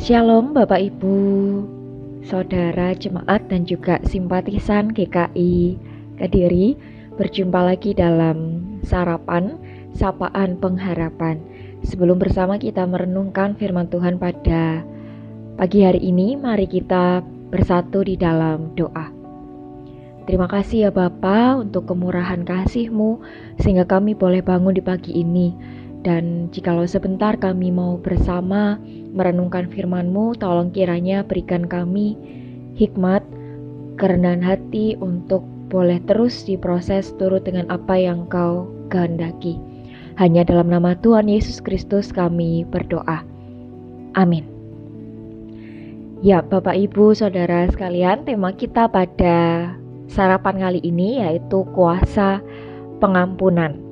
Shalom Bapak Ibu, Saudara jemaat dan juga simpatisan GKI Kediri. Berjumpa lagi dalam Sarapan Sapaan Pengharapan. Sebelum bersama kita merenungkan firman Tuhan pada pagi hari ini, mari kita bersatu di dalam doa. Terima kasih ya Bapa untuk kemurahan kasih-Mu sehingga kami boleh bangun di pagi ini. Dan jikalau sebentar kami mau bersama merenungkan firman-Mu, tolong kiranya berikan kami hikmat, kerendahan hati untuk boleh terus diproses turut dengan apa yang Kau kehendaki. Hanya dalam nama Tuhan Yesus Kristus kami berdoa. Amin. Ya Bapak Ibu Saudara sekalian, tema kita pada sarapan kali ini yaitu kuasa pengampunan.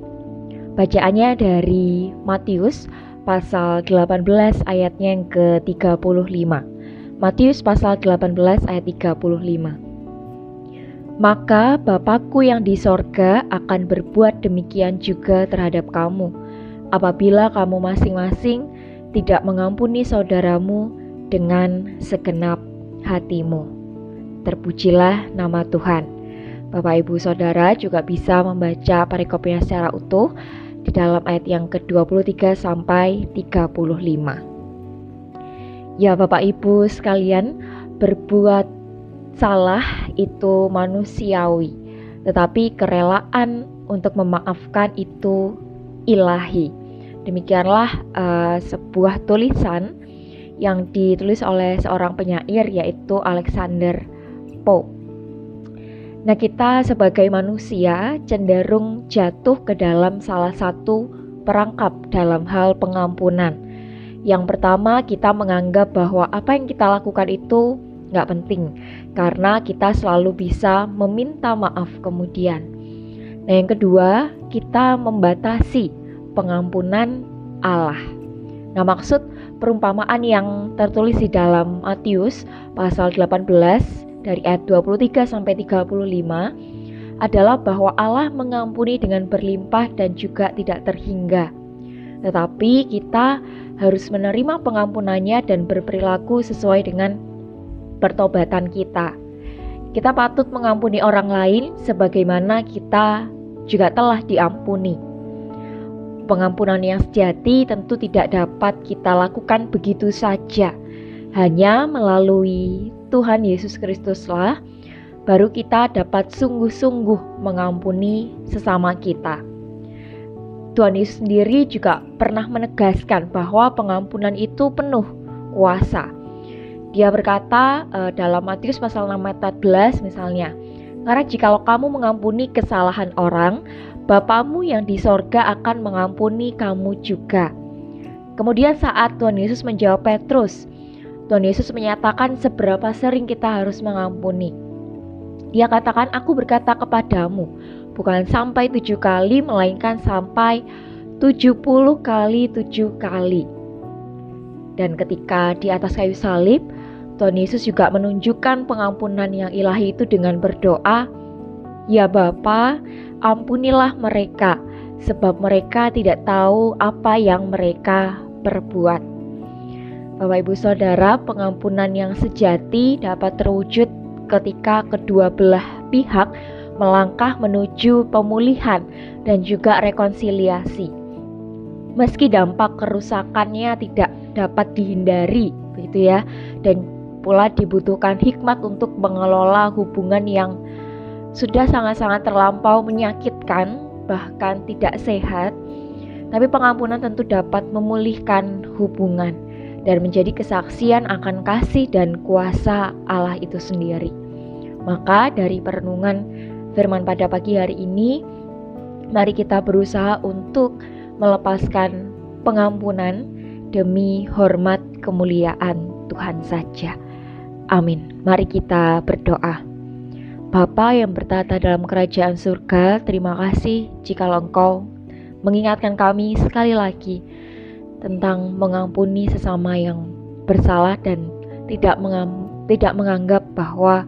Bacaannya dari Matius pasal 18 ayatnya yang ke-35. Matius pasal 18 ayat 35. Maka Bapakku yang di sorga akan berbuat demikian juga terhadap kamu, apabila kamu masing-masing tidak mengampuni saudaramu dengan segenap hatimu. Terpujilah nama Tuhan. Bapak Ibu Saudara juga bisa membaca perikopnya secara utuh di dalam ayat yang ke-23 sampai 35. Ya Bapak Ibu sekalian, berbuat salah itu manusiawi, tetapi kerelaan untuk memaafkan itu ilahi. Demikianlah sebuah tulisan yang ditulis oleh seorang penyair yaitu Alexander Pope. Nah, kita sebagai manusia cenderung jatuh ke dalam salah satu perangkap dalam hal pengampunan. Yang pertama, kita menganggap bahwa apa yang kita lakukan itu nggak penting karena kita selalu bisa meminta maaf kemudian. Nah, yang kedua, kita membatasi pengampunan Allah. Nah, maksud perumpamaan yang tertulis di dalam Matius pasal 18 dari ayat 23 sampai 35 adalah bahwa Allah mengampuni dengan berlimpah dan juga tidak terhingga. Tetapi kita harus menerima pengampunannya dan berperilaku sesuai dengan pertobatan kita. Kita patut mengampuni orang lain sebagaimana kita juga telah diampuni. Pengampunan yang sejati tentu tidak dapat kita lakukan begitu saja. Hanya melalui Tuhan Yesus Kristuslah baru kita dapat sungguh-sungguh mengampuni sesama kita. Tuhan Yesus sendiri juga pernah menegaskan bahwa pengampunan itu penuh kuasa. Dia berkata dalam Matius pasal 6 ayat 14 misalnya, "Karena jikalau kamu mengampuni kesalahan orang, Bapamu yang di sorga akan mengampuni kamu juga." Kemudian saat Tuhan Yesus menjawab Petrus, Tuhan Yesus menyatakan seberapa sering kita harus mengampuni. Dia katakan, "Aku berkata kepadamu, bukan sampai 7 kali, melainkan sampai 70 kali 7 kali. Dan ketika di atas kayu salib, Tuhan Yesus juga menunjukkan pengampunan yang ilahi itu dengan berdoa, "Ya Bapa, ampunilah mereka, sebab mereka tidak tahu apa yang mereka perbuat." Bapak Ibu Saudara, pengampunan yang sejati dapat terwujud ketika kedua belah pihak melangkah menuju pemulihan dan juga rekonsiliasi. Meski dampak kerusakannya tidak dapat dihindari, begitu ya, dan pula dibutuhkan hikmat untuk mengelola hubungan yang sudah sangat-sangat terlampau menyakitkan, bahkan tidak sehat, tapi pengampunan tentu dapat memulihkan hubungan dan menjadi kesaksian akan kasih dan kuasa Allah itu sendiri. Maka dari perenungan firman pada pagi hari ini, mari kita berusaha untuk melepaskan pengampunan demi hormat kemuliaan Tuhan saja. Amin. Mari kita berdoa. Bapa yang bertata dalam kerajaan surga, terima kasih jikalau Engkau mengingatkan kami sekali lagi tentang mengampuni sesama yang bersalah dan tidak menganggap bahwa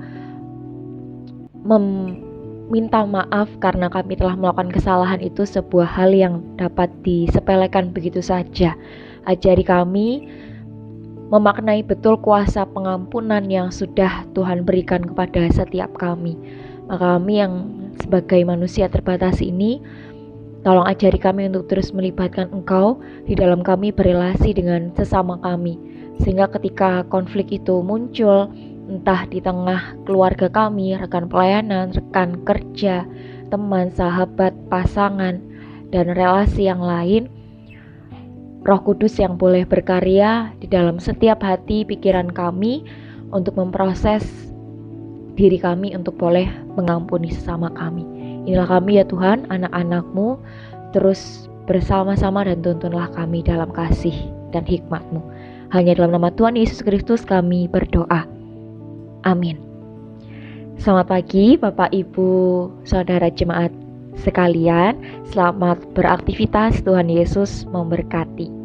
meminta maaf karena kami telah melakukan kesalahan itu sebuah hal yang dapat disepelekan begitu saja. Ajari kami memaknai betul kuasa pengampunan yang sudah Tuhan berikan kepada setiap kami. Maka kami yang sebagai manusia terbatas ini, tolong ajari kami untuk terus melibatkan Engkau di dalam kami berelasi dengan sesama kami. Sehingga ketika konflik itu muncul, entah di tengah keluarga kami, rekan pelayanan, rekan kerja, teman, sahabat, pasangan, dan relasi yang lain, Roh Kudus yang boleh berkarya di dalam setiap hati pikiran kami untuk memproses diri kami untuk boleh mengampuni sesama kami. Inilah kami ya Tuhan, anak-anak-Mu, terus bersama-sama dan tuntunlah kami dalam kasih dan hikmat-Mu. Hanya dalam nama Tuhan Yesus Kristus kami berdoa. Amin. Selamat pagi Bapak Ibu Saudara jemaat sekalian, selamat beraktivitas, Tuhan Yesus memberkati.